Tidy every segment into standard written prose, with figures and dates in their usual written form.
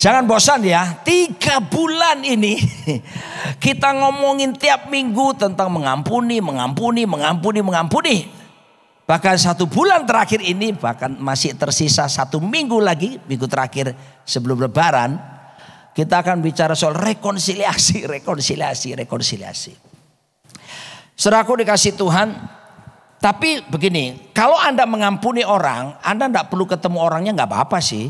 Jangan bosan ya, 3 bulan ini kita ngomongin tiap minggu tentang mengampuni. Bahkan 1 bulan terakhir ini, bahkan masih tersisa 1 minggu lagi, minggu terakhir sebelum Lebaran, kita akan bicara soal rekonsiliasi. Saudaraku dikasih Tuhan, tapi begini, kalau Anda mengampuni orang, Anda tidak perlu ketemu orangnya, nggak apa-apa sih.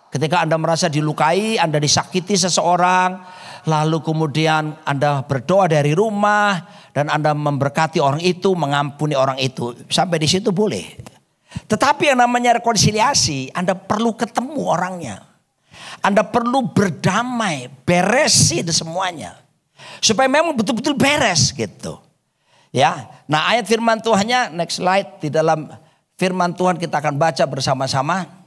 Ketika Anda merasa dilukai, Anda disakiti seseorang, lalu kemudian Anda berdoa dari rumah dan Anda memberkati orang itu, mengampuni orang itu, sampai di situ boleh. Tetapi yang namanya rekonsiliasi, Anda perlu ketemu orangnya. Anda perlu berdamai, beresin semuanya, supaya memang betul-betul beres gitu. Ya, nah ayat firman Tuhannya, next slide, di dalam firman Tuhan kita akan baca bersama-sama.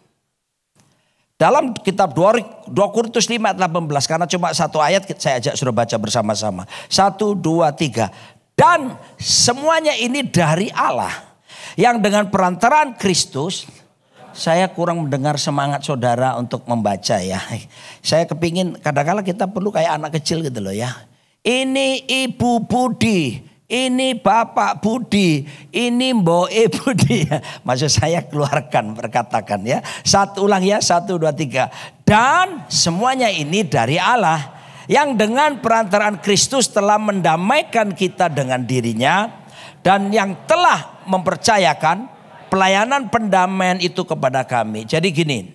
Dalam kitab 2 Korintus 5 ayat 18, karena cuma 1 ayat saya ajak sudah baca bersama-sama. 1, 2, 3. Dan semuanya ini dari Allah, yang dengan perantaraan Kristus, saya kurang mendengar semangat saudara untuk membaca ya. Saya kepingin kadang-kadang kita perlu kayak anak kecil gitu loh ya. Ini Ibu Budi. Ini Bapak Budi, ini Mbok Budi. Maksud saya keluarkan, berkatakan ya. Ulang ya, 1, 2, 3. Dan semuanya ini dari Allah, yang dengan perantaraan Kristus telah mendamaikan kita dengan dirinya, dan yang telah mempercayakan pelayanan pendamaian itu kepada kami. Jadi gini,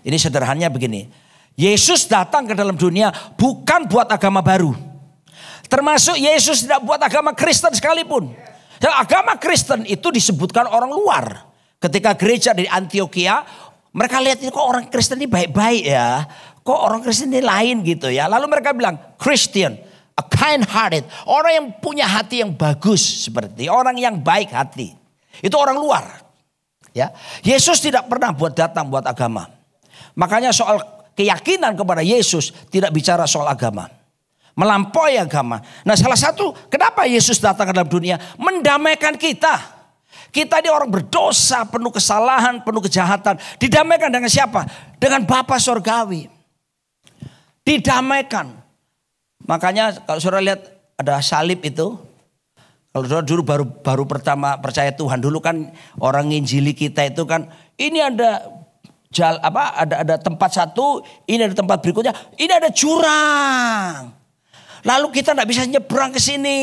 ini sederhananya begini. Yesus datang ke dalam dunia bukan buat agama baru. Termasuk Yesus tidak buat agama Kristen sekalipun. Agama Kristen itu disebutkan orang luar. Ketika gereja di Antioquia, mereka lihat ini kok orang Kristen ini baik-baik ya. Kok orang Kristen ini lain gitu ya. Lalu mereka bilang Christian, a kind hearted. Orang yang punya hati yang bagus, seperti orang yang baik hati. Itu orang luar. Ya, Yesus tidak pernah datang buat agama. Makanya soal keyakinan kepada Yesus tidak bicara soal agama. Melampaui agama. Nah salah satu kenapa Yesus datang ke dalam dunia, mendamaikan kita. Kita ini orang berdosa, penuh kesalahan, penuh kejahatan. Didamaikan dengan siapa? Dengan Bapa Sorgawi. Didamaikan. Makanya kalau saudara lihat ada salib itu. Kalau saudara dulu baru pertama percaya Tuhan. Dulu kan orang nginjili kita itu kan. Ini ada ada tempat satu. Ini ada tempat berikutnya. Ini ada jurang. Lalu kita tidak bisa nyebrang ke sini.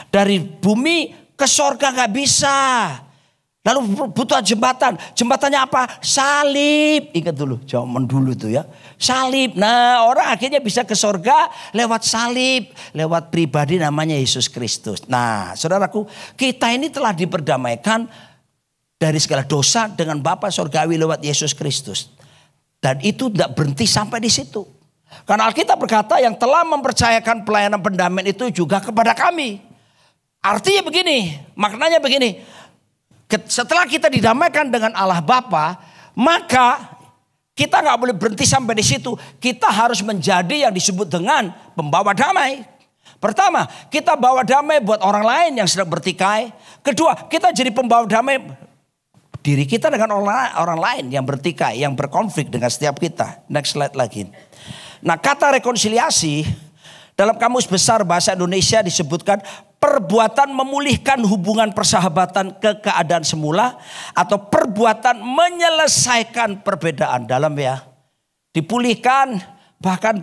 Dari bumi ke sorga nggak bisa. Lalu butuh jembatan. Jembatannya apa? Salib. Ingat dulu, zaman dulu tuh ya. Salib. Nah orang akhirnya bisa ke sorga lewat salib. Lewat pribadi namanya Yesus Kristus. Nah saudaraku, kita ini telah diperdamaikan dari segala dosa dengan Bapa Sorgawi lewat Yesus Kristus. Dan itu tidak berhenti sampai di situ. Karena Alkitab berkata yang telah mempercayakan pelayanan pendamaian itu juga kepada kami. Artinya begini, maknanya begini. Setelah kita didamaikan dengan Allah Bapa, maka kita nggak boleh berhenti sampai di situ. Kita harus menjadi yang disebut dengan pembawa damai. Pertama, kita bawa damai buat orang lain yang sedang bertikai. Kedua, kita jadi pembawa damai diri kita dengan orang lain yang bertikai, yang berkonflik dengan setiap kita. Next slide lagi. Nah kata rekonsiliasi dalam Kamus Besar Bahasa Indonesia disebutkan perbuatan memulihkan hubungan persahabatan ke keadaan semula atau perbuatan menyelesaikan perbedaan dalam ya. Dipulihkan bahkan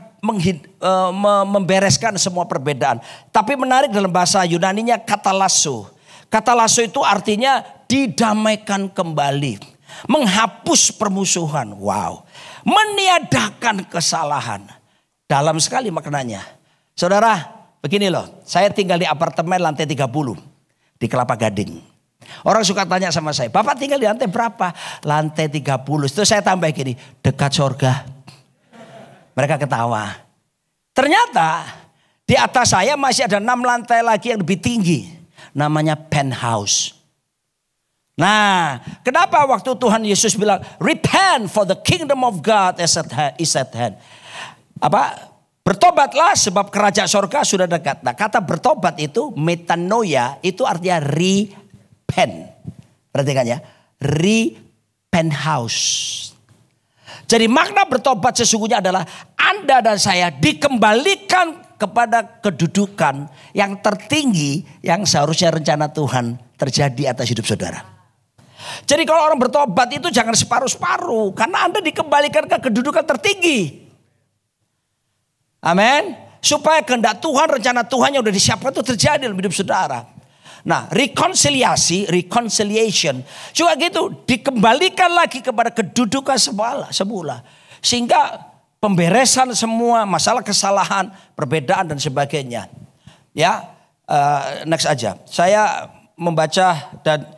membereskan semua perbedaan. Tapi menarik dalam bahasa Yunaninya katalasso. Katalasso itu artinya didamaikan kembali. Menghapus permusuhan. Wow. Meniadakan kesalahan. Dalam sekali maknanya. Saudara, begini loh. Saya tinggal di apartemen lantai 30. Di Kelapa Gading. Orang suka tanya sama saya. Bapak tinggal di lantai berapa? Lantai 30. Terus saya tambah gini. Dekat surga. Mereka ketawa. Ternyata di atas saya masih ada 6 lantai lagi yang lebih tinggi. Namanya penthouse. Nah, kenapa waktu Tuhan Yesus bilang, repent for the kingdom of God is at hand. Bertobatlah sebab kerajaan surga sudah dekat. Nah, kata bertobat itu, metanoia, itu artinya repent. Perhatikan ya, repent house. Jadi makna bertobat sesungguhnya adalah Anda dan saya dikembalikan kepada kedudukan yang tertinggi yang seharusnya rencana Tuhan terjadi atas hidup saudara. Jadi kalau orang bertobat itu jangan separuh-separuh, karena Anda dikembalikan ke kedudukan tertinggi. Amin. Supaya kehendak Tuhan, rencana Tuhan yang sudah disiapkan itu terjadi dalam hidup saudara. Nah, reconciliation juga gitu, dikembalikan lagi kepada kedudukan semula. Sehingga pemberesan semua masalah kesalahan, perbedaan dan sebagainya. Ya, next aja. Saya membaca dan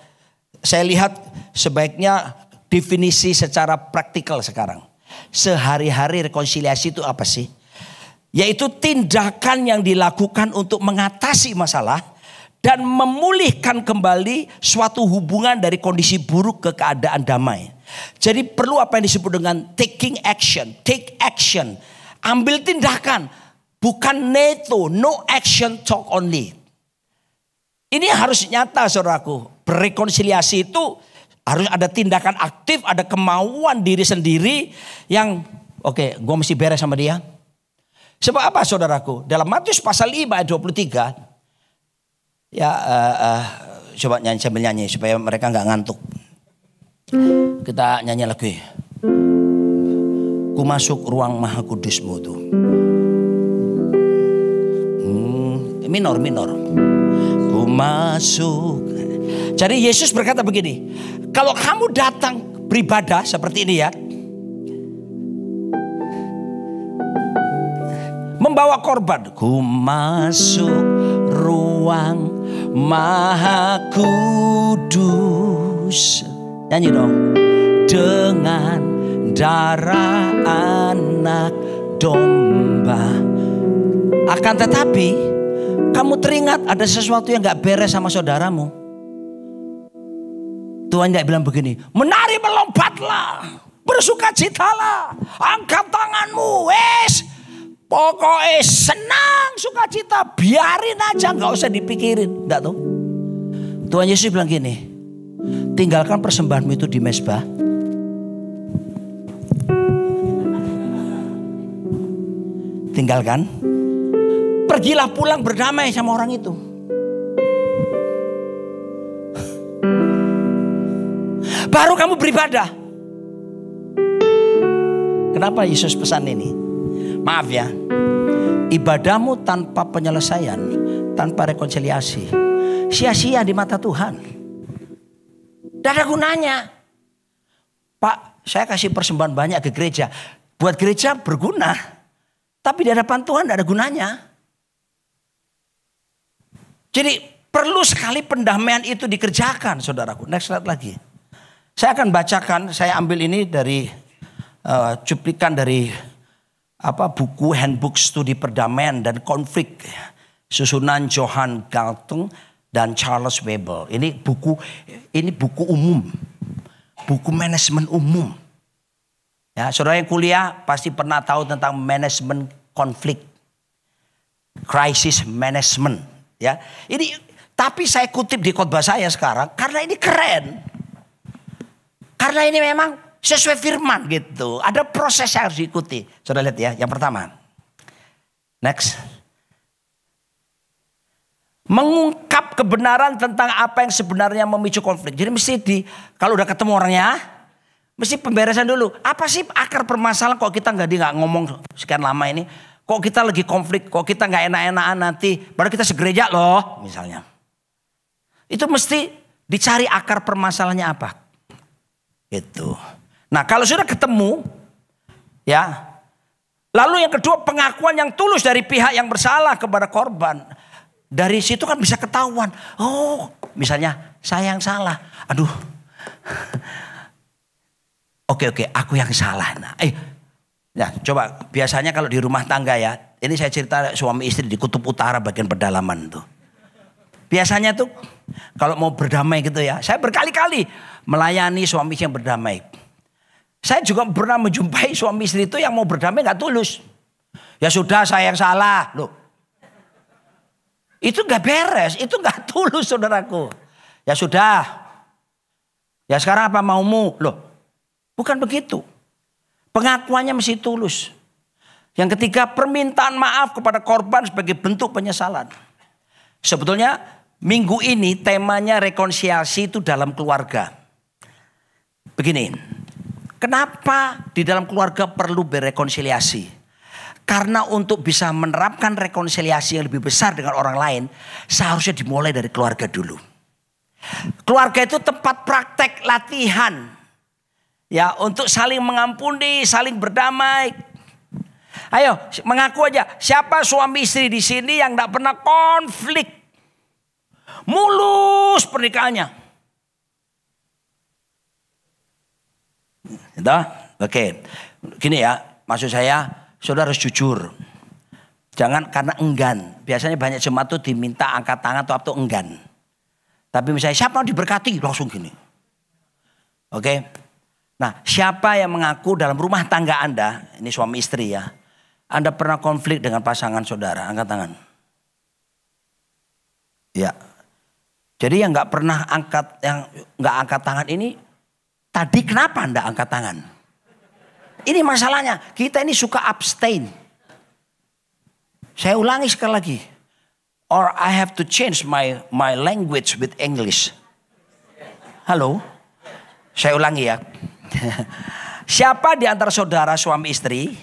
saya lihat sebaiknya definisi secara praktikal sekarang. Sehari-hari rekonsiliasi itu apa sih? Yaitu tindakan yang dilakukan untuk mengatasi masalah dan memulihkan kembali suatu hubungan dari kondisi buruk ke keadaan damai. Jadi perlu apa yang disebut dengan taking action. Take action. Ambil tindakan. Bukan neto. No action talk only. Ini harus nyata saudaraku. Berrekonsiliasi itu harus ada tindakan aktif. Ada kemauan diri sendiri. Yang oke, gue mesti beres sama dia. Sebab apa saudaraku? Dalam Matius pasal 5 ayat 23. Ya coba nyanyi sambil nyanyi supaya mereka nggak ngantuk. Kita nyanyi lagi. Ku masuk ruang maha kudusmu tuh. Minor. Ku masuk. Jadi Yesus berkata begini. Kalau kamu datang beribadah seperti ini ya. Membawa korban. Ku masuk ruang Maha Kudus. Nyanyi dong. Dengan darah anak domba. Akan tetapi kamu teringat ada sesuatu yang gak beres sama saudaramu. Tuhan gak bilang begini. Menari melompatlah. Bersukacitalah. Angkat tanganmu. Wes. Pokoknya senang sukacita, biarin aja, nggak usah dipikirin, enggak tuh? Tuhan Yesus bilang gini, tinggalkan persembahanmu itu di mezbah. Tinggalkan, pergilah pulang berdamai sama orang itu. Baru kamu beribadah. Kenapa Yesus pesan ini? Maaf ya, ibadahmu tanpa penyelesaian, tanpa rekonsiliasi, sia-sia di mata Tuhan. Tidak ada gunanya. Pak, saya kasih persembahan banyak ke gereja. Buat gereja berguna. Tapi di hadapan Tuhan tidak ada gunanya. Jadi perlu sekali pendamaian itu dikerjakan saudaraku. Next slide lagi. Saya akan bacakan, saya ambil ini dari cuplikan dari buku Handbook Studi Perdamaian dan Konflik susunan Johann Galtung dan Charles Weibull. Ini buku umum, buku manajemen umum. Ya, saudara yang kuliah pasti pernah tahu tentang manajemen konflik, crisis management. Ya, ini tapi saya kutip di khotbah saya sekarang karena ini keren, karena ini memang sesuai firman gitu. Ada proses yang harus diikuti. Saudara lihat ya, yang pertama. Next. Mengungkap kebenaran tentang apa yang sebenarnya memicu konflik. Jadi mesti kalau udah ketemu orangnya, mesti pemberesan dulu. Apa sih akar permasalahan kok kita nggak ngomong sekian lama ini? Kok kita lagi konflik, kok kita nggak enak-enakan nanti. Baru kita segereja loh misalnya. Itu mesti dicari akar permasalahannya apa. Gitu. Nah kalau sudah ketemu, ya, lalu yang kedua pengakuan yang tulus dari pihak yang bersalah kepada korban. Dari situ kan bisa ketahuan, oh misalnya saya yang salah, aduh, oke, aku yang salah. Nah, coba biasanya kalau di rumah tangga ya, ini saya cerita suami istri di Kutub Utara bagian pedalaman tuh. Biasanya tuh kalau mau berdamai gitu ya, saya berkali-kali melayani suami yang berdamai. Saya juga pernah menjumpai suami istri itu yang mau berdamai gak tulus. Ya sudah saya yang salah. Loh. Itu gak beres. Itu gak tulus saudaraku. Ya sudah. Ya sekarang apa maumu? Loh. Bukan begitu. Pengakuannya mesti tulus. Yang ketiga, permintaan maaf kepada korban sebagai bentuk penyesalan. Sebetulnya minggu ini temanya rekonsiliasi itu dalam keluarga. Begini, kenapa di dalam keluarga perlu berrekonsiliasi? Karena untuk bisa menerapkan rekonsiliasi yang lebih besar dengan orang lain, seharusnya dimulai dari keluarga dulu. Keluarga itu tempat praktek latihan, ya, untuk saling mengampuni, saling berdamai. Ayo, mengaku aja, siapa suami istri di sini yang tidak pernah konflik, mulus pernikahannya? Gitu? Oke, gini ya, maksud saya, saudara harus jujur. Jangan karena enggan. Biasanya banyak jemaat tuh diminta angkat tangan atau enggan. Tapi misalnya siapa yang diberkati, langsung gini. Oke. Nah, siapa yang mengaku dalam rumah tangga Anda, ini suami istri ya, Anda pernah konflik dengan pasangan saudara, angkat tangan. Ya. Jadi yang nggak pernah nggak angkat tangan ini, tadi kenapa Anda angkat tangan? Ini masalahnya, kita ini suka abstain. Saya ulangi sekali lagi. Or I have to change my language with English. Halo? Saya ulangi ya. Siapa di antara saudara suami istri,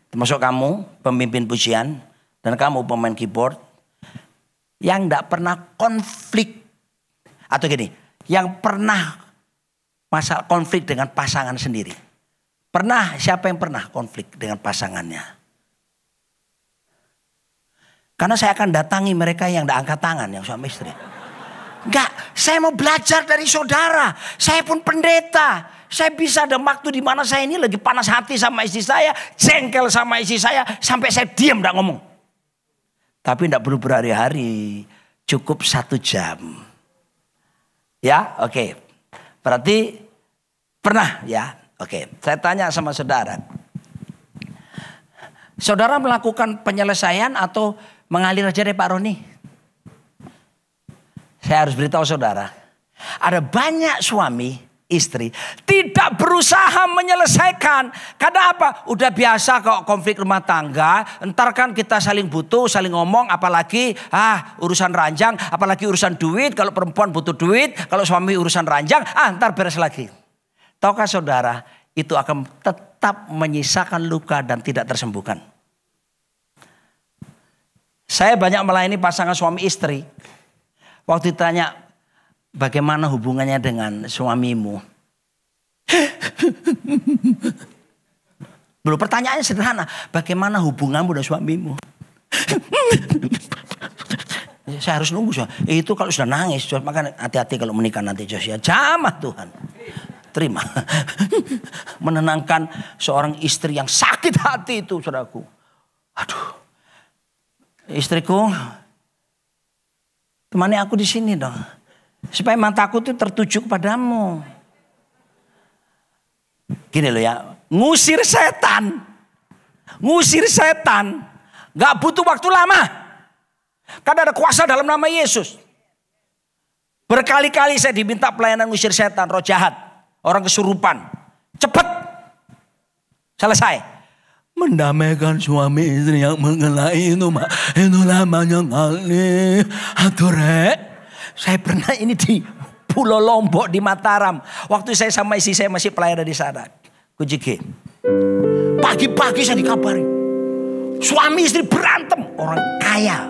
termasuk kamu pemimpin pujian dan kamu pemain keyboard, yang tidak pernah konflik, atau gini, yang pernah masalah konflik dengan pasangan sendiri? Pernah? Siapa yang pernah konflik dengan pasangannya? Karena saya akan datangi mereka yang tidak angkat tangan, yang suami istri. Enggak, saya mau belajar dari saudara. Saya pun pendeta. Saya bisa ada waktu di mana saya ini lagi panas hati sama istri saya, jengkel sama istri saya, sampai saya diam tidak ngomong. Tapi tidak perlu berhari-hari, cukup 1 jam. Ya, oke. Berarti pernah ya, oke. Saya tanya sama saudara. Saudara melakukan penyelesaian atau mengalir aja deh Pak Roni? Saya harus beritahu saudara, ada banyak suami istri tidak berusaha menyelesaikan. Karena apa? Udah biasa kok konflik rumah tangga. Ntar kan kita saling butuh, saling ngomong. Apalagi urusan ranjang, apalagi urusan duit. Kalau perempuan butuh duit, kalau suami urusan ranjang, ntar beres lagi. Tahukah saudara, itu akan tetap menyisakan luka dan tidak tersembuhkan. Saya banyak melayani pasangan suami istri. Waktu ditanya, bagaimana hubungannya dengan suamimu? Belum, pertanyaannya sederhana. Bagaimana hubunganmu dengan suamimu? Saya harus nunggu. Itu kalau sudah nangis, maka hati-hati kalau menikah nanti Joshua. Jamah Tuhan. Terima. Menenangkan seorang istri yang sakit hati itu, saudaraku. Aduh. Istriku, temani aku di sini dong. Supaya mataku itu tertuju kepadamu. Gini loh ya, ngusir setan. Ngusir setan. Gak butuh waktu lama. Karena ada kuasa dalam nama Yesus. Berkali-kali saya diminta pelayanan ngusir setan, roh jahat, orang kesurupan. Cepat. Selesai. Mendamaikan suami istri yang mengenai itu, itu namanya kali. Ature. Saya pernah ini di Pulau Lombok di Mataram. Waktu saya sama istri saya masih pelayanan di sana. Kujige. Pagi-pagi saya dikabari. Suami istri berantem. Orang kaya.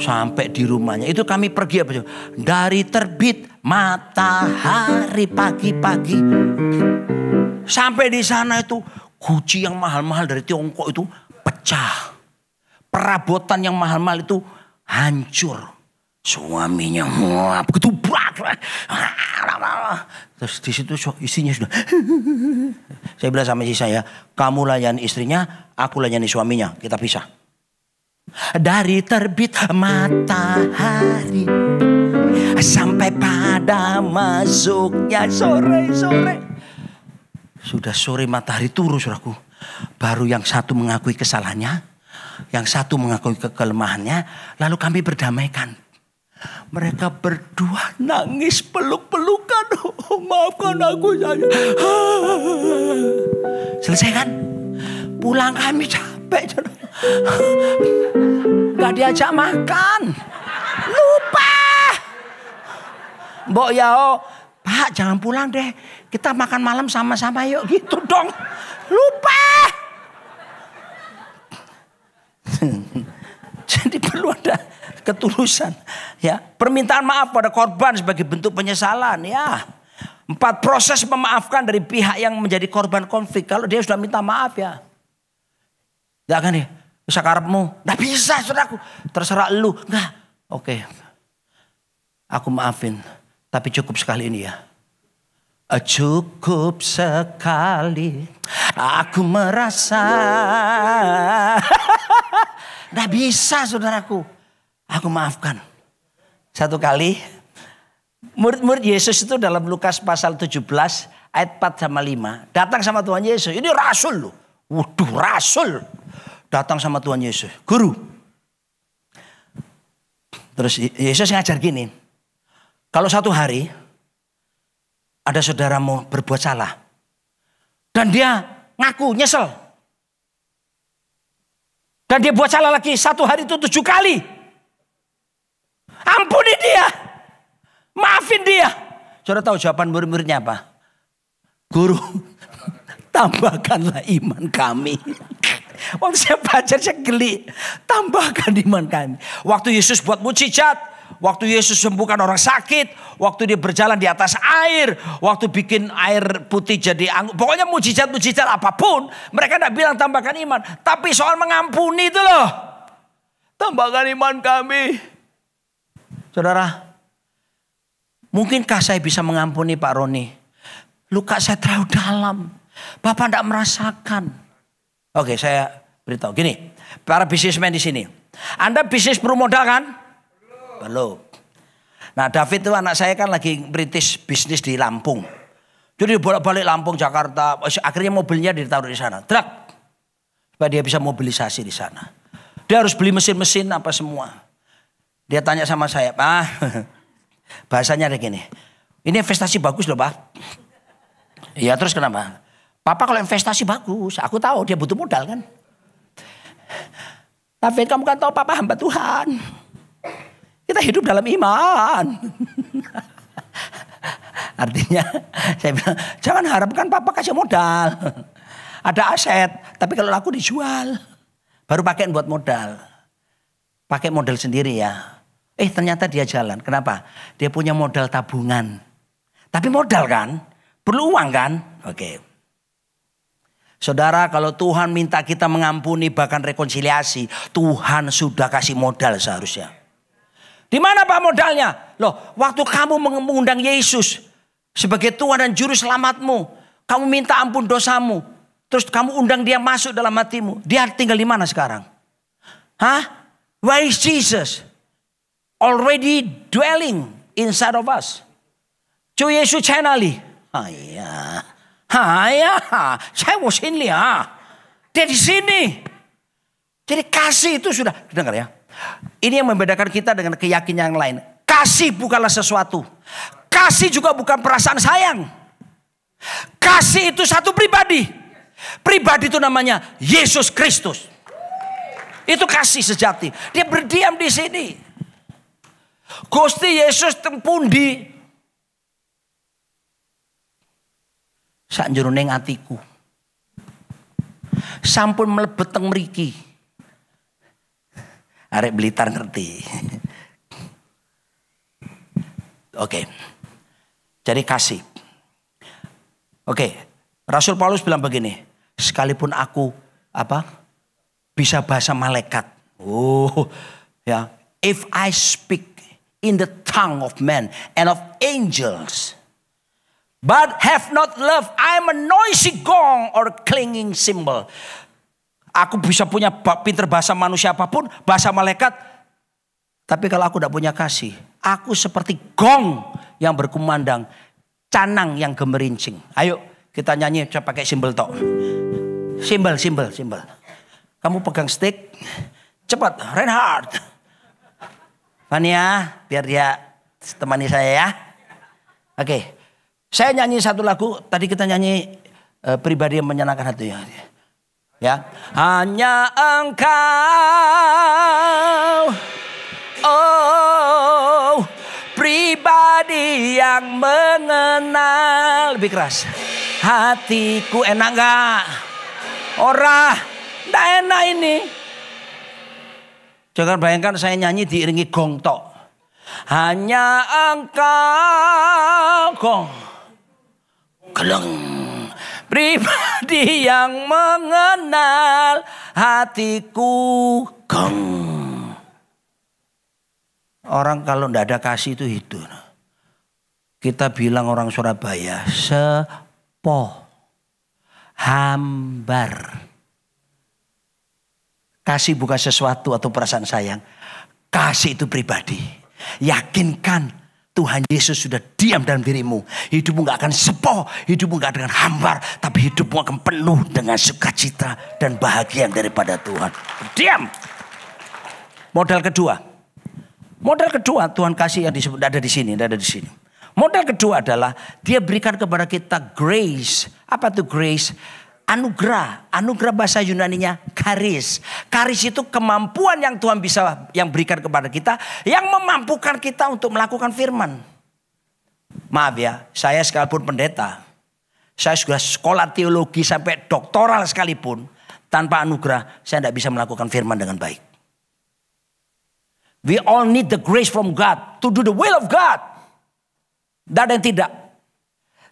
Sampai di rumahnya. Itu kami pergi apa? Dari terbit matahari pagi-pagi. Sampai di sana itu. Guci yang mahal-mahal dari Tiongkok itu pecah. Perabotan yang mahal-mahal itu hancur. Suaminya ketubrak. Terus di situ istrinya sudah. Saya bilang sama istri saya, kamu layani istrinya, aku layani suaminya, kita pisah. Dari terbit matahari sampai pada masuknya sore-sore. Sudah sore matahari turun, saudaraku. Baru yang satu mengakui kesalahannya, yang satu mengakui kelemahannya, lalu kami berdamaikan. Mereka berdua nangis peluk-pelukan. Oh, maafkan aku saja. Selesai kan? Pulang kami capek. Gak diajak makan. Lupa. Mbok ya, Pak jangan pulang deh. Kita makan malam sama-sama yuk. Gitu dong. Lupa. Jadi perlu ada ketulusan. Ya, permintaan maaf pada korban sebagai bentuk penyesalan. Ya, 4 proses memaafkan dari pihak yang menjadi korban konflik. Kalau dia sudah minta maaf ya. Enggak kan ya? Bisa karepmu. Nggak bisa saudaraku. Terserah lu. Enggak. Oke. Aku maafin. Tapi cukup sekali ini ya. Cukup sekali. Aku merasa. Nggak bisa saudaraku. Aku maafkan. Satu kali. Murid-murid Yesus itu dalam Lukas pasal 17. Ayat 4 sama 5. Datang sama Tuhan Yesus. Ini rasul loh. Waduh rasul. Datang sama Tuhan Yesus. Guru. Terus Yesus ngajar gini. Kalau satu hari ada saudaramu berbuat salah. Dan dia ngaku nyesel. Dan dia buat salah lagi. Satu hari itu 7 kali. Ampuni dia. Maafin dia. Saudara tahu jawaban murid-muridnya apa? Guru. Tambahkanlah iman kami. Waktu saya baca saya geli. Tambahkan iman kami. Waktu Yesus buat mujizat. Waktu Yesus sembuhkan orang sakit. Waktu dia berjalan di atas air. Waktu bikin air putih jadi anggur. Pokoknya mujizat-mujizat apapun. Mereka tidak bilang tambahkan iman. Tapi soal mengampuni itu loh. Tambahkan iman kami. Saudara. Mungkinkah saya bisa mengampuni Pak Roni? Luka saya terlalu dalam. Bapak tidak merasakan. Oke, saya beritahu gini, para bisnismen di sini. Anda bisnis perlu modal kan? Belum. Nah, David itu anak saya kan lagi merintis bisnis di Lampung. Jadi bolak-balik Lampung, Jakarta. Akhirnya mobilnya ditaruh di sana. Truk. Supaya dia bisa mobilisasi di sana. Dia harus beli mesin-mesin apa semua. Dia tanya sama saya, Pak. Bahasanya ada gini. Ini investasi bagus loh, Pak. Iya, terus kenapa? Papa kalau investasi bagus, aku tahu dia butuh modal kan. Tapi kamu kan tahu Papa hamba Tuhan. Kita hidup dalam iman. Artinya saya bilang, jangan harapkan Papa kasih modal. Ada aset, tapi kalau laku dijual. Baru pakai buat modal. Pakai modal sendiri ya. Ternyata dia jalan. Kenapa? Dia punya modal tabungan. Tapi modal kan? Perlu uang kan? Oke. Saudara, kalau Tuhan minta kita mengampuni bahkan rekonsiliasi, Tuhan sudah kasih modal seharusnya. Di mana Pak modalnya? Loh, waktu kamu mengundang Yesus sebagai Tuhan dan Juru Selamatmu, kamu minta ampun dosamu, terus kamu undang dia masuk dalam hatimu, dia tinggal di mana sekarang? Hah? Where is Jesus? Already dwelling inside of us. 주 예수 채널이. 아야. Saya mau sini ya. Dia di sini. Jadi kasih itu sudah. Dengar ya. Ini yang membedakan kita dengan keyakinan yang lain. Kasih bukanlah sesuatu. Kasih juga bukan perasaan sayang. Kasih itu satu pribadi. Pribadi itu namanya Yesus Kristus. Itu kasih sejati. Dia berdiam di sini. Gusti Yesus tempundi. Sak jroning atiku. Sampun mlebet teng mriki. Arek Blitar ngerti. Oke. Jadi kasih. Oke. Rasul Paulus bilang begini. Sekalipun aku bisa bahasa malaikat. Ya. If I speak in the tongue of men and of angels, but have not love, I'm a noisy gong or clanging cymbal. Aku bisa punya pinter bahasa manusia apapun, bahasa malaikat. Tapi kalau aku tidak punya kasih, aku seperti gong yang berkumandang, canang yang gemerincing. Ayo kita nyanyi, coba pakai simbol tok. Simbol. Kamu pegang stick, cepat, Reinhard. Fania, biar dia temani saya ya. Oke. Saya nyanyi satu lagu, tadi kita nyanyi pribadi yang menyenangkan hati ya. Hanya Engkau, oh pribadi yang mengenal. Lebih keras. Hatiku, enak gak? Ora, nggak enak ini. Jangan bayangkan saya nyanyi diiringi gong tok. Hanya Engkau, gong, geleng, pribadi yang mengenal hatiku, gong. Orang kalau ndak ada kasih itu hidup. Kita bilang orang Surabaya, sepo, hambar. Kasih bukan sesuatu atau perasaan sayang. Kasih itu pribadi. Yakinkan Tuhan Yesus sudah diam dalam dirimu. Hidupmu gak akan sepo, hidupmu gak akan hambar, tapi hidupmu akan penuh dengan sukacita dan bahagia daripada Tuhan. Diam. Modal kedua. Modal kedua Tuhan kasih yang disebut ada di sini, ada di sini. Modal kedua adalah dia berikan kepada kita grace. Apa itu grace? Anugerah. Anugerah bahasa Yunaninya charis. Charis itu kemampuan yang Tuhan yang berikan kepada kita, yang memampukan kita untuk melakukan firman. Maaf ya, saya sekalipun pendeta, saya sudah sekolah teologi sampai doktoral sekalipun, tanpa anugerah saya tidak bisa melakukan firman dengan baik. We all need the grace from God to do the will of God. Tidak ada yang tidak.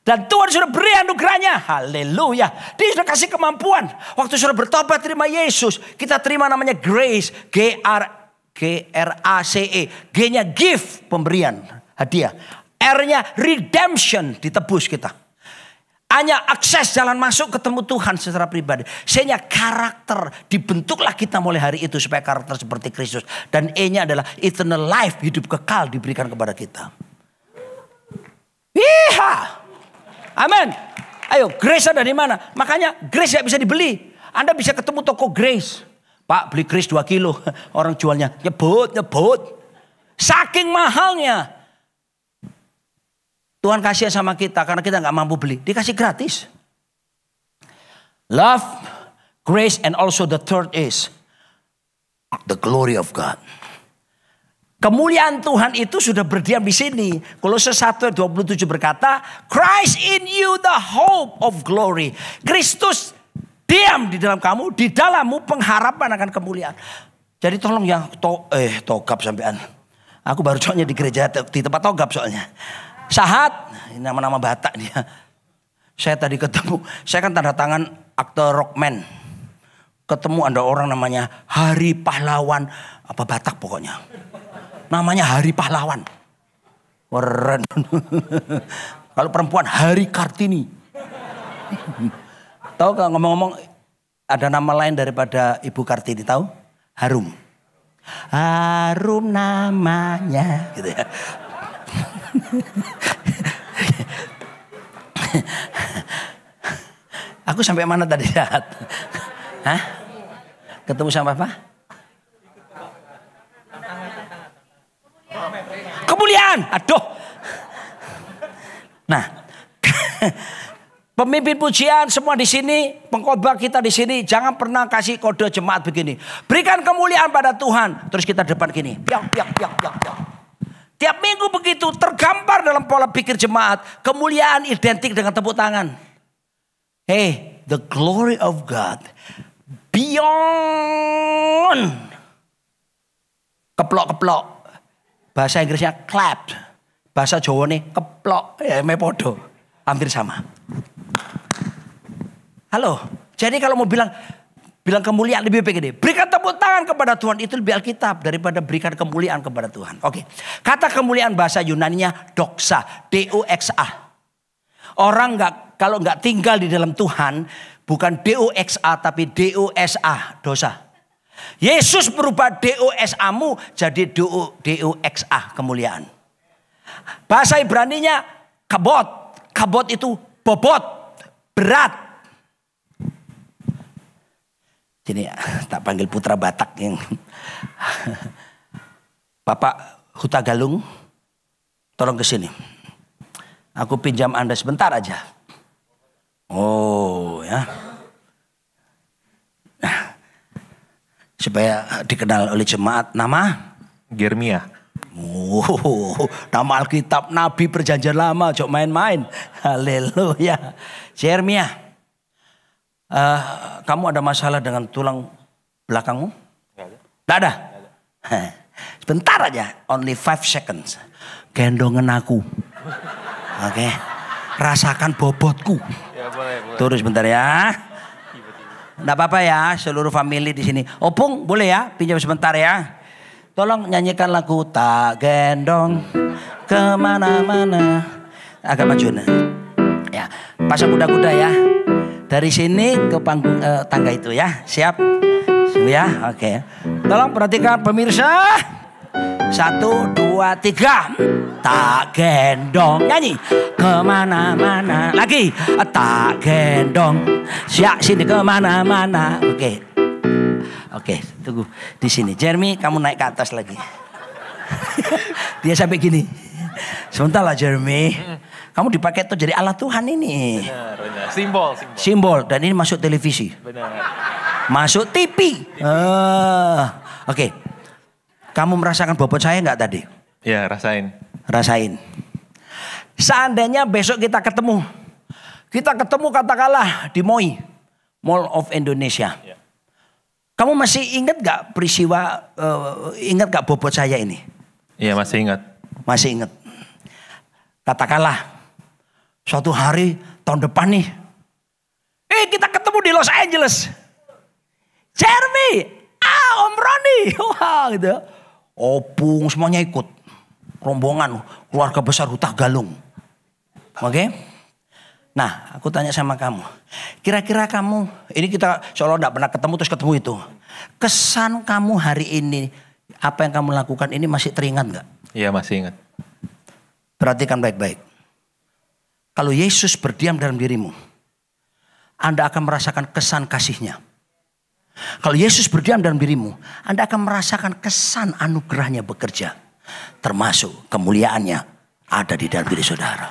Dan Tuhan sudah beri anugerahnya. Haleluya. Dia sudah kasih kemampuan. Waktu sudah bertobat terima Yesus, kita terima namanya grace. G-R-A-C-E. G-nya gift, pemberian, hadiah. R-nya redemption, ditebus kita. Hanya akses jalan masuk ketemu Tuhan secara pribadi. C-nya karakter, dibentuklah kita mulai hari itu supaya karakter seperti Kristus. Dan E-nya adalah eternal life, hidup kekal diberikan kepada kita. Iha. Amin. Ayo, grace ada di mana? Makanya grace gak bisa dibeli. Anda bisa ketemu toko grace. Pak, beli grace 2 kilo. Orang jualnya nyebut. Saking mahalnya. Tuhan kasih sama kita karena kita gak mampu beli. Dikasih gratis. Love, grace, and also the third is the glory of God. Kemuliaan Tuhan itu sudah berdiam di sini. Kolose 1:27 berkata, Christ in you the hope of glory. Kristus diam di dalam kamu, di dalammu pengharapan akan kemuliaan. Jadi tolong ya, togap sampean. Aku baru coba di gereja di tempat togap soalnya. Sahat, ini nama-nama Batak dia. Saya tadi ketemu, saya kan tanda tangan akte Rockman. Ketemu ada orang namanya Hari Pahlawan, apa Batak pokoknya. Namanya Hari Pahlawan. Keren. Kalau perempuan Hari Kartini. Tahu gak ngomong-ngomong ada nama lain daripada Ibu Kartini, tahu? Harum. Harum namanya gitu ya. Aku sampai mana tadi lihat? Hah? Ketemu sama apa? Kemuliaan. Aduh. Nah, pemimpin pujian semua di sini, pengkhotbah kita di sini, jangan pernah kasih kode jemaat begini. Berikan kemuliaan pada Tuhan, terus kita depan gini. Piak. Tiap minggu begitu tergambar dalam pola pikir jemaat, kemuliaan identik dengan tepuk tangan. Hey, the glory of God beyond keplok-keplok. Bahasa Inggrisnya clap. Bahasa Jawa nih keplok. Ya mepodo. Hampir sama. Halo. Jadi kalau mau bilang kemuliaan lebih baik ini. Berikan tepuk tangan kepada Tuhan. Itu lebih Alkitab daripada berikan kemuliaan kepada Tuhan. Oke. Kata kemuliaan bahasa Yunaninya doxa. D-O-X-A. Orang kalau nggak tinggal di dalam Tuhan. Bukan D-O-X-A tapi D-O-S-A. Dosa. Yesus berubah D-O-S-A-mu jadi D-O-X-A, kemuliaan. Bahasa Ibraninya kabot. Kabot itu bobot, berat. Jadi tak panggil putra Batak yang Bapak Huta Galung, tolong ke sini. Aku pinjam Anda sebentar aja. Oh ya. Supaya dikenal oleh jemaat. Nama? Jeremia. Oh, nama Alkitab Nabi Perjanjian Lama, jok main-main. Haleluya. Jeremia, kamu ada masalah dengan tulang belakangmu? Tidak ada. Sebentar aja, only 5 seconds. Gendongan aku. Oke. Rasakan bobotku. Ya, boleh. Terus sebentar ya. Tidak apa-apa ya, seluruh family di sini. Opung, boleh ya, pinjam sebentar ya. Tolong nyanyikan lagu Tak Gendong Kemana-mana. Agak maju. Ya, pasang kuda-kuda ya. Dari sini ke panggung tangga itu ya. Siap? Ya, oke. Tolong perhatikan pemirsa. 1, 2, 3. Tak gendong. Nyanyi. Kemana-mana. Lagi. Tak gendong. Siap sini kemana-mana. Oke. Oke, tunggu di sini. Jeremy, kamu naik ke atas lagi. Dia sampai gini. Sebentar lah Jeremy. Kamu dipakai tuh jadi alat Tuhan ini. Benar. Simbol. Dan ini masuk televisi. Benar. Masuk TV. Oke. Kamu merasakan bobot saya nggak tadi? Ya, rasain. Rasain. Seandainya besok kita ketemu. Kita ketemu katakanlah di MOI. Mall of Indonesia. Ya. Kamu masih ingat gak peristiwa, ingat gak bobot saya ini? Iya, masih ingat. Masih ingat. Katakanlah, suatu hari tahun depan nih. Kita ketemu di Los Angeles. Jeremy, Om Roni. Wah gitu. Opung semuanya ikut. Rombongan, keluarga besar Hutah Galung. Oke? Nah, aku tanya sama kamu. Kira-kira kamu, ini kita seolah tidak pernah ketemu terus ketemu itu. Kesan kamu hari ini, apa yang kamu lakukan ini masih teringat gak? Iya, masih ingat. Perhatikan baik-baik. Kalau Yesus berdiam dalam dirimu, Anda akan merasakan kesan kasihnya. Kalau Yesus berdiam dalam dirimu, Anda akan merasakan kesan anugerahnya bekerja. Termasuk kemuliaannya ada di dalam diri saudara.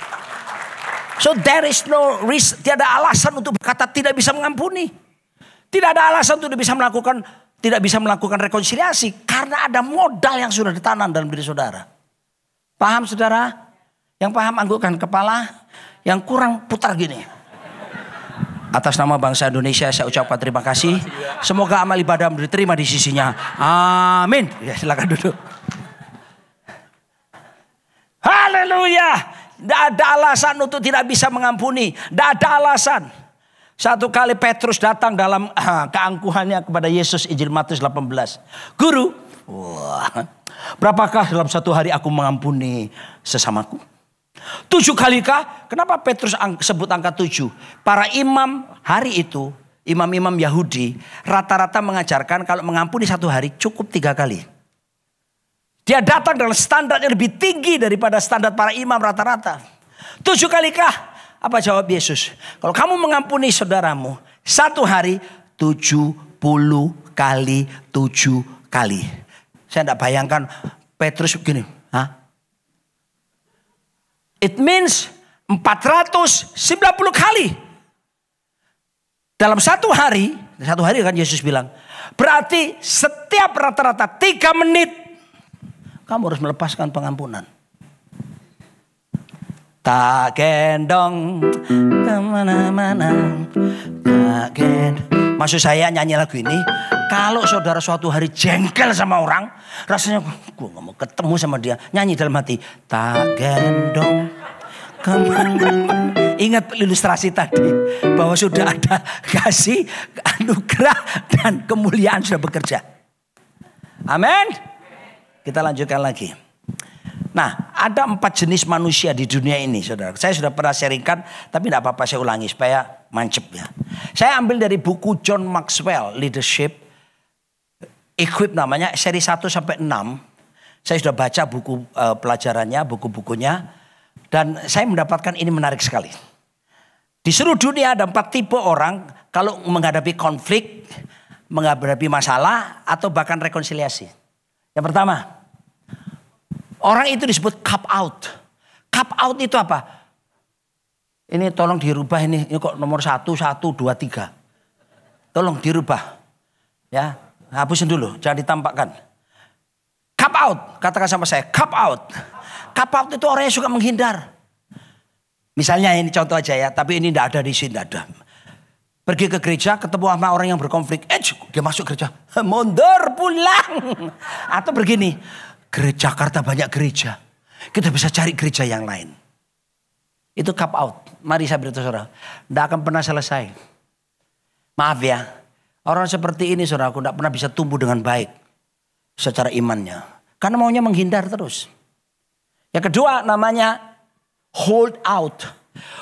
So there is no reason, tidak ada alasan untuk berkata tidak bisa mengampuni. Tidak ada alasan untuk tidak bisa melakukan rekonsiliasi. Karena ada modal yang sudah ditanam dalam diri saudara. Paham saudara? Yang paham anggukkan kepala. Yang kurang putar gini. Atas nama bangsa Indonesia saya ucapkan terima kasih. Semoga amal ibadah diterima di sisinya. Amin. Ya, silakan duduk. Haleluya. Tidak ada alasan untuk tidak bisa mengampuni. Tidak ada alasan. Satu kali Petrus datang dalam keangkuhannya kepada Yesus, Injil Matius 18. Guru, berapakah dalam satu hari aku mengampuni sesamaku? 7 kali kah? Kenapa Petrus sebut angka 7? Para imam hari itu, imam-imam Yahudi, rata-rata mengajarkan kalau mengampuni satu hari cukup 3 kali. Dia datang dengan standar yang lebih tinggi daripada standar para imam rata-rata. 7 kali kah? Apa jawab Yesus? Kalau kamu mengampuni saudaramu, satu hari 70 kali 7 kali. Saya tidak bayangkan Petrus begini. It means 490 kali. Dalam satu hari kan Yesus bilang. Berarti setiap rata-rata 3 menit. Kamu harus melepaskan pengampunan. Tak gendong kemana-mana. Tak gendong. Maksud saya nyanyi lagu ini. Kalau saudara suatu hari jengkel sama orang. Rasanya gue gak mau ketemu sama dia. Nyanyi dalam hati. Tak gendong kemana-mana. Ingat ilustrasi tadi. Bahwa sudah ada kasih, anugerah dan kemuliaan sudah bekerja. Amin. Kita lanjutkan lagi. Nah, ada 4 jenis manusia di dunia ini, saudara. Saya sudah pernah sharingkan, tapi tidak apa-apa saya ulangi supaya mancep ya. Saya ambil dari buku John Maxwell, Leadership, Equip namanya, seri 1 sampai 6. Saya sudah baca buku pelajarannya, buku-bukunya. Dan saya mendapatkan ini menarik sekali. Di seluruh dunia ada 4 tipe orang kalau menghadapi konflik, menghadapi masalah, atau bahkan rekonsiliasi. Yang pertama, orang itu disebut cup out. Cup out itu apa? Ini tolong dirubah ini kok nomor 1, 1, 2, 3. Tolong dirubah. Ya, hapusin dulu, jangan ditampakkan. Cup out, katakan sama saya, cup out. Cup out itu orang yang suka menghindar. Misalnya ini contoh aja ya, tapi ini tidak ada di sini, tidak ada. Pergi ke gereja, ketemu sama orang yang berkonflik. Dia masuk gereja, mundur pulang. Atau begini, Jakarta banyak gereja. Kita bisa cari gereja yang lain. Itu cup out. Mari saya beritahu saudara, tidak akan pernah selesai. Maaf ya, orang seperti ini saudaraku tidak pernah bisa tumbuh dengan baik secara imannya. Karena maunya menghindar terus. Yang kedua namanya hold out.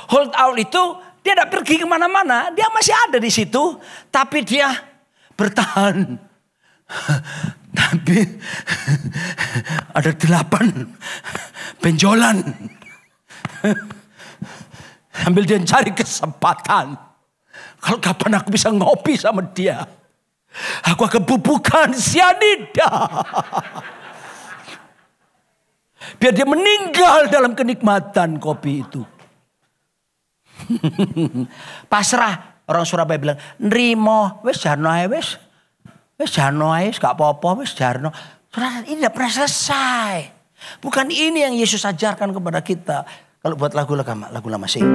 Hold out itu dia tidak pergi kemana-mana. Dia masih ada di situ. Tapi dia bertahan. Tapi ada 8 benjolan. Sambil dia cari kesempatan. Kalau kapan aku bisa ngopi sama dia. Aku akan bubuhkan sianida. Biar dia meninggal dalam kenikmatan kopi itu. Pasrah. Orang Surabaya bilang, nrimo, wis jarno ae wis. Wis jarno ae, gak apa-apa, wis jarno. Saudara, ini tidak pernah selesai. Bukan ini yang Yesus ajarkan kepada kita. Kalau buat lagu lama sih.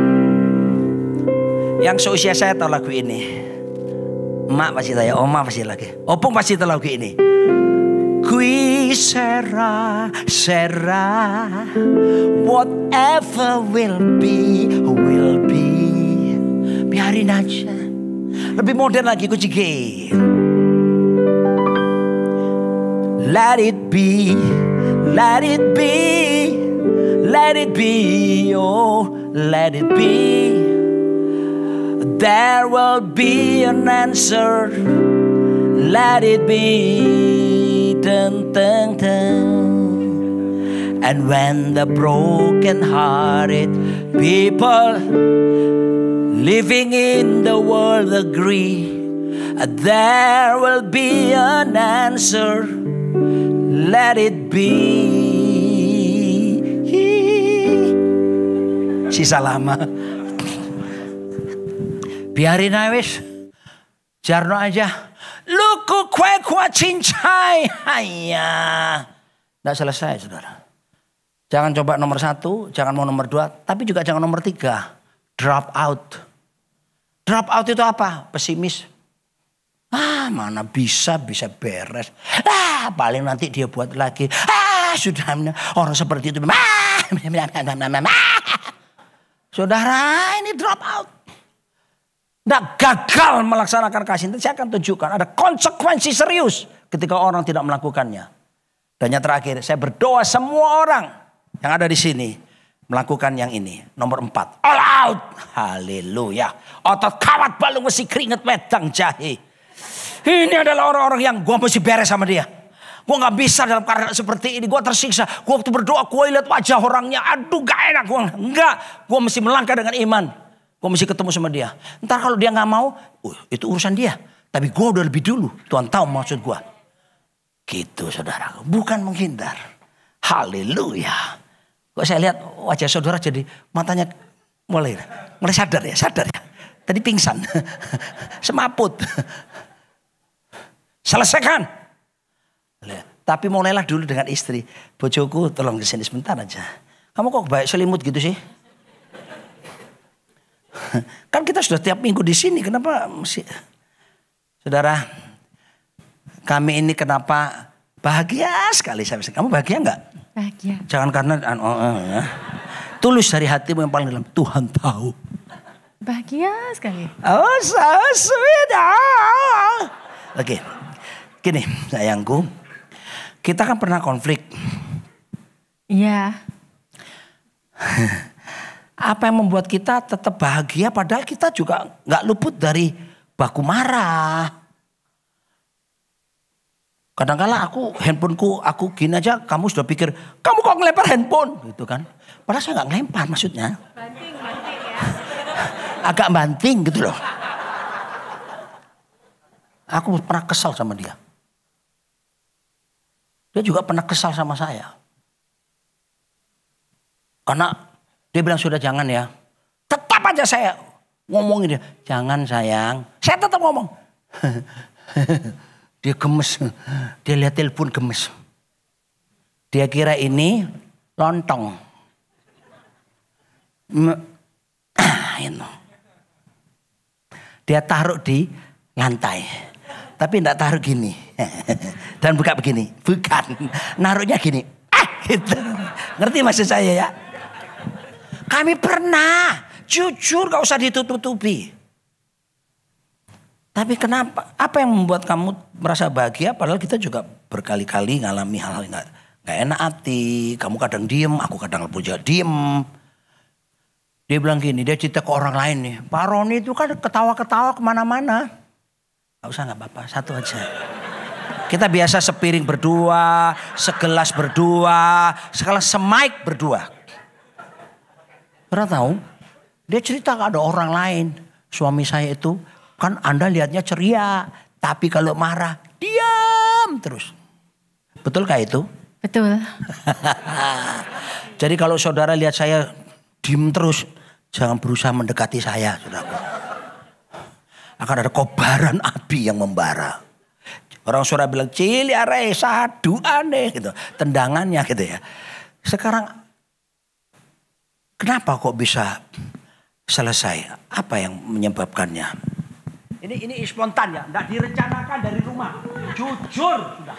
Yang seusia saya tahu lagu ini. Emak pasti tahu ya, oma pasti lagi. Opung pasti tahu lagu ini. Qui sera, whatever will be. Biarin aja. Lebih modern lagi, kucing. Let it be, let it be, oh, let it be. There will be an answer. Let it be. Dun, dun, dun. And when the broken-hearted people living in the world agree, there will be an answer. Let it be. Sisa lama. Biarin aja wis. Jarno aja. Luku kue cincai. Hanya. Nggak selesai saudara. Jangan coba nomor 1. Jangan mau nomor 2. Tapi juga jangan nomor 3. Drop out. Drop out itu apa? Pesimis. Mana bisa beres. Paling nanti dia buat lagi. Sudah orang seperti itu. Saudara, ini drop out. Tidak gagal melaksanakan kasih. Nanti saya akan tunjukkan ada konsekuensi serius ketika orang tidak melakukannya. Dan yang terakhir, saya berdoa semua orang yang ada di sini melakukan yang ini. Nomor 4, all out. Haleluya. Otot kawat balung mesti keringet wedang jahe. Ini adalah orang-orang yang gue mesti beres sama dia. Gue gak bisa dalam keadaan seperti ini. Gue tersiksa. Gue waktu berdoa gue lihat wajah orangnya. Aduh gak enak. Gue mesti melangkah dengan iman. Gue mesti ketemu sama dia. Ntar kalau dia gak mau. Itu urusan dia. Tapi gue udah lebih dulu. Tuhan tahu maksud gue. Gitu saudara. Bukan menghindar. Haleluya. Kok saya lihat wajah saudara jadi matanya mulai sadar ya. Tadi pingsan. Semaput. Selesaikan. Tapi mulailah dulu dengan istri. Bojoku tolong kesini sebentar aja. Kamu kok baik selimut gitu sih? Kan kita sudah tiap minggu di sini. Kenapa mesti? Saudara, kami ini kenapa bahagia sekali. Kamu bahagia enggak? Bahagia. Jangan karena tulus dari hatimu yang paling dalam. Tuhan tahu. Bahagia sekali. Oh, so sweet. Oke. Gini sayangku, kita kan pernah konflik. Iya. Apa yang membuat kita tetap bahagia padahal kita juga gak luput dari baku marah. Kadang-kala handphoneku aku gini aja kamu sudah pikir kamu kok ngelempar handphone gitu kan. Padahal saya gak ngelempar maksudnya. Banting ya. Agak banting gitu loh. Aku pernah kesal sama dia. Dia juga pernah kesal sama saya. Karena dia bilang sudah jangan ya. Tetap aja saya ngomongin dia. Jangan sayang. Saya tetap ngomong. Dia gemes. Dia lihat telepon gemes. Dia kira ini lontong. Dia taruh di lantai. Tapi enggak taruh gini. Dan buka begini. Bukan. Naruhnya gini. Gitu. Ngerti maksud saya ya? Kami pernah. Jujur gak usah ditutup-tutupi. Tapi kenapa? Apa yang membuat kamu merasa bahagia? Padahal kita juga berkali-kali ngalami hal-hal yang gak enak hati. Kamu kadang diem, aku kadang puja diem. Dia bilang gini, dia cerita ke orang lain nih. Pak Roni itu kan ketawa-ketawa kemana-mana. Gak usah, gak apa-apa, satu aja. Kita biasa sepiring berdua, segelas berdua, sekelas semaik berdua. Pernah tahu? Dia cerita ada orang lain. Suami saya itu kan Anda lihatnya ceria. Tapi kalau marah diam terus. Betul kayak itu? Betul. Jadi kalau saudara lihat saya diam terus. Jangan berusaha mendekati saya, saudara. Akan ada kobaran api yang membara. Orang saudara bilang cili are sadu aneh gitu. Tendangannya gitu ya. Sekarang kenapa kok bisa selesai? Apa yang menyebabkannya? Ini spontan ya, enggak direncanakan dari rumah. Jujur sudah.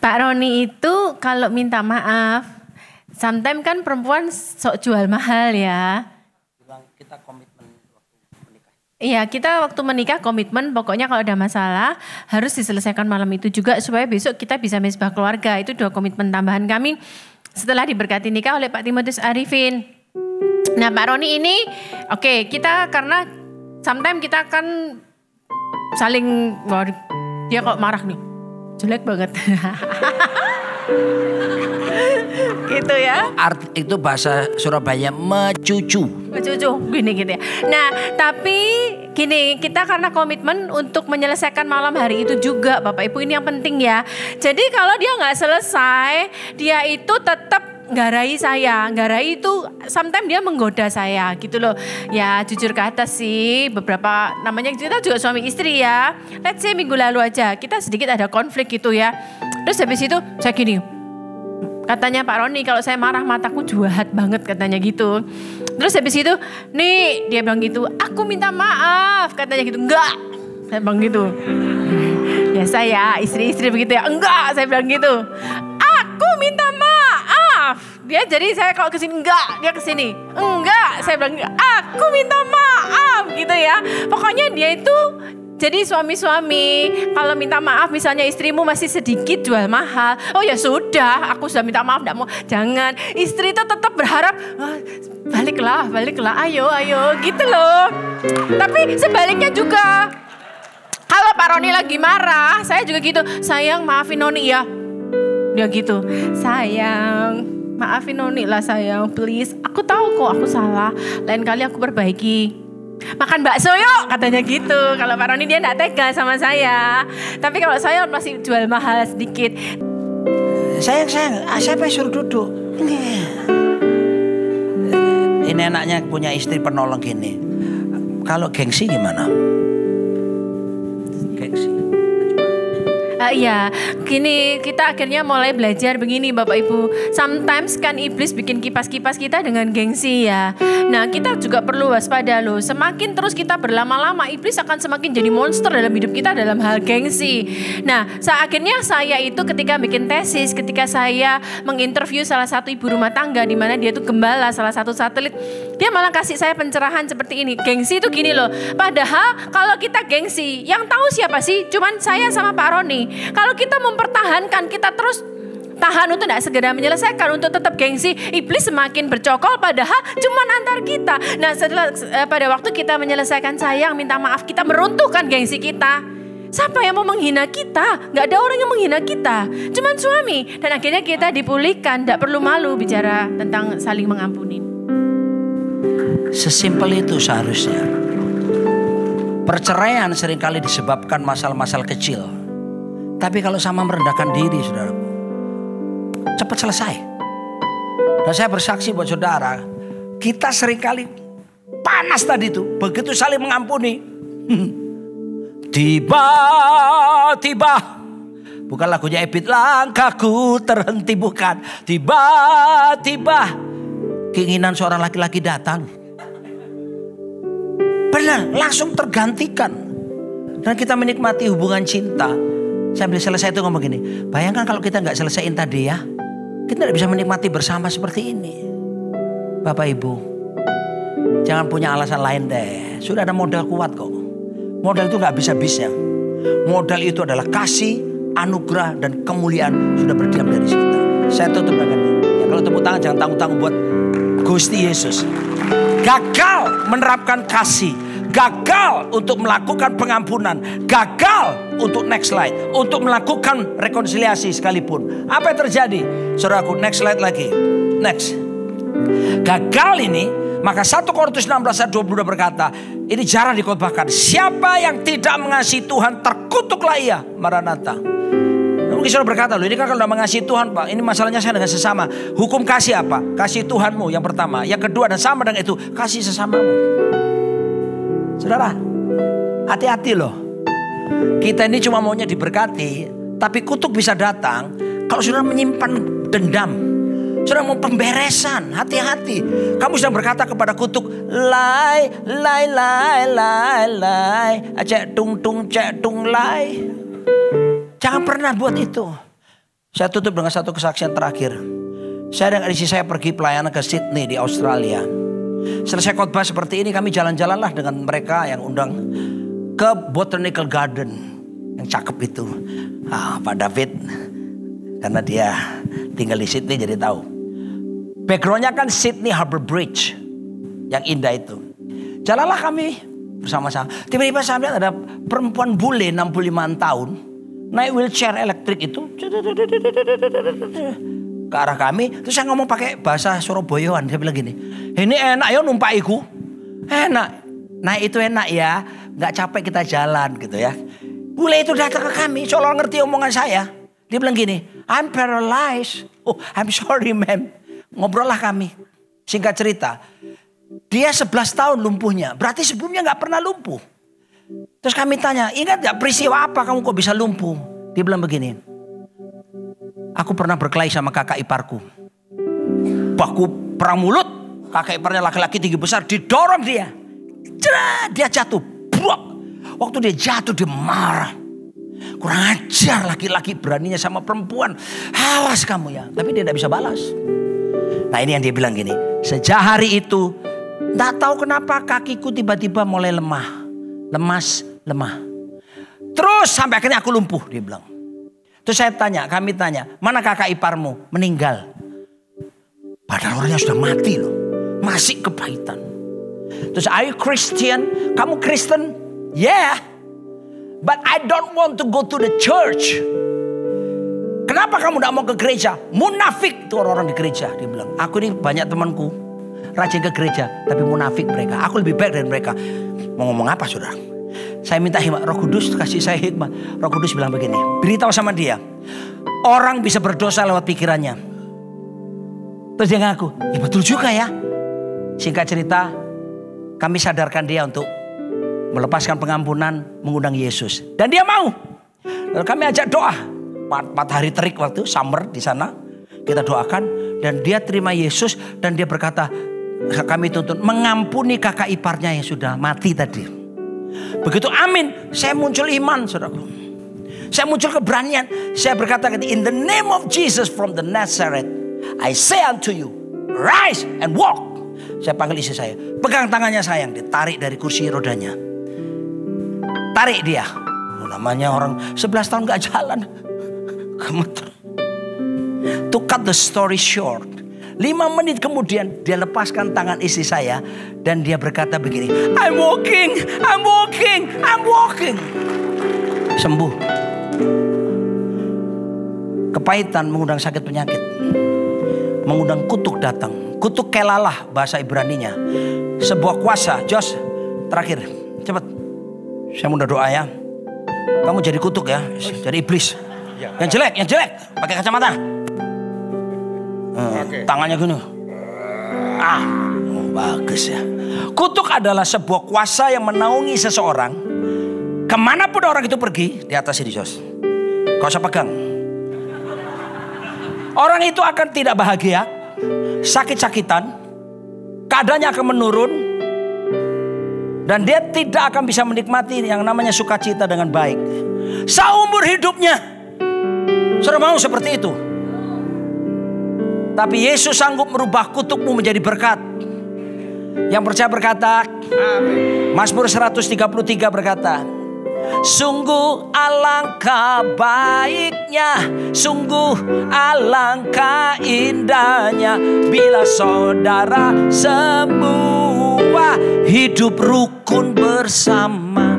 Pak Roni itu kalau minta maaf, sometimes kan perempuan sok jual mahal ya. Bilang kita komitmen waktu menikah. Iya, kita waktu menikah komitmen pokoknya kalau ada masalah harus diselesaikan malam itu juga supaya besok kita bisa misbah keluarga. Itu 2 komitmen tambahan kami setelah diberkati nikah oleh Pak Timotius Arifin. Nah Pak Roni ini, oke, kita karena sometimes kita kan saling, wah, dia kok marah nih, jelek banget. Gitu ya. Itu bahasa Surabaya mecucu. Mecucu, gini gitu ya. Nah tapi gini, kita karena komitmen untuk menyelesaikan malam hari itu juga Bapak Ibu, ini yang penting ya. Jadi kalau dia gak selesai, dia itu tetap garai saya. Garai itu sometimes dia menggoda saya gitu loh. Ya jujur ke atas sih, beberapa namanya kita juga suami istri ya. Let's say minggu lalu aja kita sedikit ada konflik gitu ya. Terus habis itu saya gini, katanya Pak Roni kalau saya marah mataku jahat banget katanya gitu. Terus habis itu nih dia bilang gitu, aku minta maaf katanya gitu. Enggak, saya bilang gitu. Ya saya istri-istri begitu ya. Enggak, saya bilang gitu. Aku minta maaf. Dia jadi saya kalau kesini enggak, dia kesini enggak. Saya bilang aku minta maaf gitu ya. Pokoknya dia itu jadi suami-suami kalau minta maaf misalnya istrimu masih sedikit jual mahal. Oh ya sudah, aku sudah minta maaf enggak mau. Jangan, istri itu tetap berharap baliklah, ayo gitu loh. Tapi sebaliknya juga. Kalau Pak Roni lagi marah, saya juga gitu. Sayang maafin Noni ya. Dia gitu, sayang maafin Noni lah sayang, please. Aku tahu kok aku salah, lain kali aku perbaiki. Makan bakso yuk, katanya gitu. Kalau Pak Roni dia gak tega sama saya. Tapi kalau saya masih jual mahal sedikit. Sayang, siapa yang suruh duduk? Ini enaknya punya istri penolong gini. Kalau gengsi gimana? Gengsi. Iya, gini kita akhirnya mulai belajar begini Bapak Ibu. Sometimes kan iblis bikin kipas-kipas kita dengan gengsi ya. Nah kita juga perlu waspada loh. Semakin terus kita berlama-lama iblis akan semakin jadi monster dalam hidup kita dalam hal gengsi. Nah akhirnya saya itu ketika bikin tesis, ketika saya menginterview salah satu ibu rumah tangga di mana dia tuh gembala salah satu satelit. Dia malah kasih saya pencerahan seperti ini. Gengsi itu gini loh. Padahal kalau kita gengsi, yang tahu siapa sih? Cuman saya sama Pak Roni. Kalau kita mempertahankan, kita terus tahan untuk tidak segera menyelesaikan, untuk tetap gengsi, iblis semakin bercokol padahal cuman antar kita. Nah setelah pada waktu kita menyelesaikan sayang, minta maaf, kita meruntuhkan gengsi kita. Siapa yang mau menghina kita? Gak ada orang yang menghina kita, cuman suami. Dan akhirnya kita dipulihkan, tidak perlu malu bicara tentang saling mengampuni. Sesimpel itu seharusnya. Perceraian seringkali disebabkan masalah-masalah kecil. Tapi kalau sama merendahkan diri, saudaraku, cepat selesai. Dan saya bersaksi buat saudara, Kita seringkali panas tadi itu. Begitu saling mengampuni. Tiba-tiba. Bukan lagunya Ebit, langkahku terhenti, bukan. Tiba-tiba keinginan seorang laki-laki datang. Benar, langsung tergantikan. Dan kita menikmati hubungan cinta. Sambil selesai itu ngomong gini, bayangkan kalau kita gak selesaiin tadi ya, kita gak bisa menikmati bersama seperti ini. Bapak Ibu, jangan punya alasan lain deh. Sudah ada modal kuat kok. Modal itu gak bisa-bisa. Modal itu adalah kasih, anugerah dan kemuliaan sudah berdiam dari kita. Saya tutup dengan ini. Ya, kalau tepuk tangan jangan tanggung-tanggung buat Gusti Yesus. Gagal menerapkan kasih, gagal untuk melakukan pengampunan, gagal untuk next slide, untuk melakukan rekonsiliasi sekalipun. Apa yang terjadi? Saudaraku, next slide lagi. Next. Gagal ini, maka 1 Korintus 16 ayat 22 berkata, ini jarang dikhotbahkan. Siapa yang tidak mengasihi Tuhan, terkutuklah ia. Maranatha. Mungkin saudara berkata, loh ini kan kalau tidak mengasihi Tuhan Pak, ini masalahnya saya dengan sesama. Hukum kasih apa? Kasih Tuhanmu yang pertama. Yang kedua dan sama dengan itu, kasih sesamamu. Saudara, hati-hati loh. Kita ini cuma maunya diberkati, tapi kutuk bisa datang kalau saudara menyimpan dendam. Saudara mau pemberesan, hati-hati. Kamu sedang berkata kepada kutuk, lai, lai, lai, lai, lai, cek tung tung, cek tung, lai. Jangan pernah buat itu. Saya tutup dengan satu kesaksian terakhir. Saya dan istri saya pergi pelayanan ke Sydney di Australia. Selesai khotbah seperti ini, kami jalan-jalanlah dengan mereka yang undang ke Botanical Garden yang cakep itu. Pak David, karena dia tinggal di Sydney jadi tahu. Backgroundnya kan Sydney Harbour Bridge yang indah itu. Jalanlah kami bersama-sama. Tiba-tiba saya lihat ada perempuan bule 65 tahun naik wheelchair elektrik itu ke arah kami. Terus saya ngomong pakai bahasa Surabayaan. Saya bilang gini, ini enak ya numpak iku. Enak. Nah itu enak ya. Gak capek kita jalan gitu ya. Bule itu datang ke kami. Seolah ngerti omongan saya. Dia bilang gini, I'm paralyzed. Oh I'm sorry ma'am. Ngobrol lah kami. Singkat cerita. Dia 11 tahun lumpuhnya. Berarti sebelumnya gak pernah lumpuh. Terus kami tanya, ingat gak peristiwa apa kamu kok bisa lumpuh? Dia bilang begini, aku pernah berkelahi sama kakak iparku. Baku perang mulut, kakak iparnya laki-laki tinggi besar, didorong dia. Dia jatuh. Buak. Waktu dia jatuh dia marah. Kurang ajar laki-laki beraninya sama perempuan. Awas kamu ya. Tapi dia tidak bisa balas. Nah ini yang dia bilang gini, sejak hari itu, tak tahu kenapa kakiku tiba-tiba mulai lemah. Lemas, lemah. Terus sampai akhirnya aku lumpuh, dia bilang. Terus kami tanya, mana kakak iparmu? Meninggal. Padahal orangnya sudah mati loh. Masih kepahitan. Terus, are you Christian? Kamu Kristen? Yeah. But I don't want to go to the church. Kenapa kamu tidak mau ke gereja? Munafik tuh orang-orang di gereja. Dia bilang, aku ini banyak temanku rajin ke gereja, tapi munafik mereka. Aku lebih baik dari mereka. Mau ngomong apa saudara? Saya minta hikmat. Roh Kudus kasih saya hikmat. Roh Kudus bilang begini, beritahu sama dia, orang bisa berdosa lewat pikirannya. Terus dia ngaku, ya betul juga ya. Singkat cerita, kami sadarkan dia untuk melepaskan pengampunan, mengundang Yesus. Dan dia mau. Lalu kami ajak doa. 4 hari terik waktu summer di sana. Kita doakan dan dia terima Yesus. Dan dia berkata, kami tuntut mengampuni kakak iparnya yang sudah mati tadi. Begitu amin, saya muncul iman saudaraku. Saya muncul keberanian. Saya berkata, in the name of Jesus from the Nazareth, I say unto you, rise and walk. Saya panggil istri saya, pegang tangannya sayang. Ditarik dari kursi rodanya. Tarik dia. Namanya orang 11 tahun gak jalan. Gemeter. To cut the story short, 5 menit kemudian dia lepaskan tangan istri saya. Dan dia berkata begini, I'm walking, I'm walking, I'm walking. Sembuh. Kepahitan mengundang sakit penyakit, mengundang kutuk datang. Kutuk kelalah bahasa Ibraninya. Sebuah kuasa. Jos, terakhir, cepat. Saya mau doa ya. Kamu jadi kutuk ya, jadi iblis. Yang jelek, pakai kacamata. Tangannya gini. Bagus ya. Kutuk adalah sebuah kuasa yang menaungi seseorang. Kemanapun orang itu pergi, di atas ini Jos. Kau usah pegang. Orang itu akan tidak bahagia, sakit-sakitan, keadaannya akan menurun, dan dia tidak akan bisa menikmati yang namanya sukacita dengan baik seumur hidupnya. Saudara mau seperti itu? Tapi Yesus sanggup merubah kutukmu menjadi berkat. Yang percaya berkata, amin. Mazmur 133 berkata, sungguh alangkah baiknya, sungguh alangkah indahnya bila saudara semua hidup rukun bersama.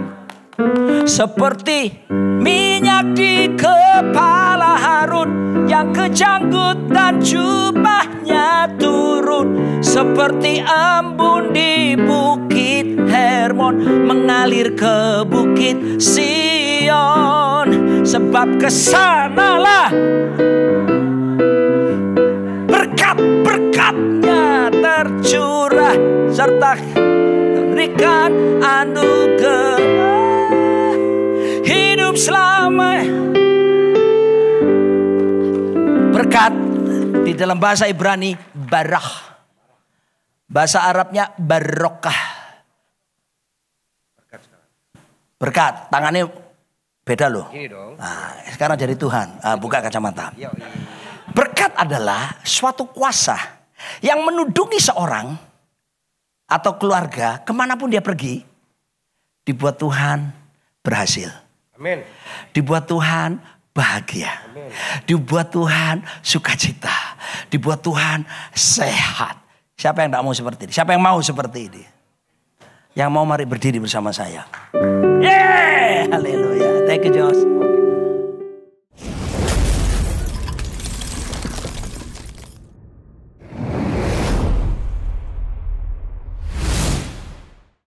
Seperti minyak di kepala Harun yang kejanggut dan jubahnya turun, seperti embun di bukit Hermon mengalir ke bukit Sion. Sebab kesanalah berkat-berkatnya tercurah serta berikan anugerah hidup selamanya. Berkat di dalam bahasa Ibrani barah, bahasa Arabnya barokah. Berkat, tangannya beda loh. Nah, sekarang jadi Tuhan, buka kacamata. Berkat adalah suatu kuasa yang menudungi seorang atau keluarga kemanapun dia pergi, dibuat Tuhan berhasil. Amin. Dibuat Tuhan bahagia. Amin. Dibuat Tuhan sukacita. Dibuat Tuhan sehat. Siapa yang tidak mau seperti ini? Siapa yang mau seperti ini? Yang mau mari berdiri bersama saya.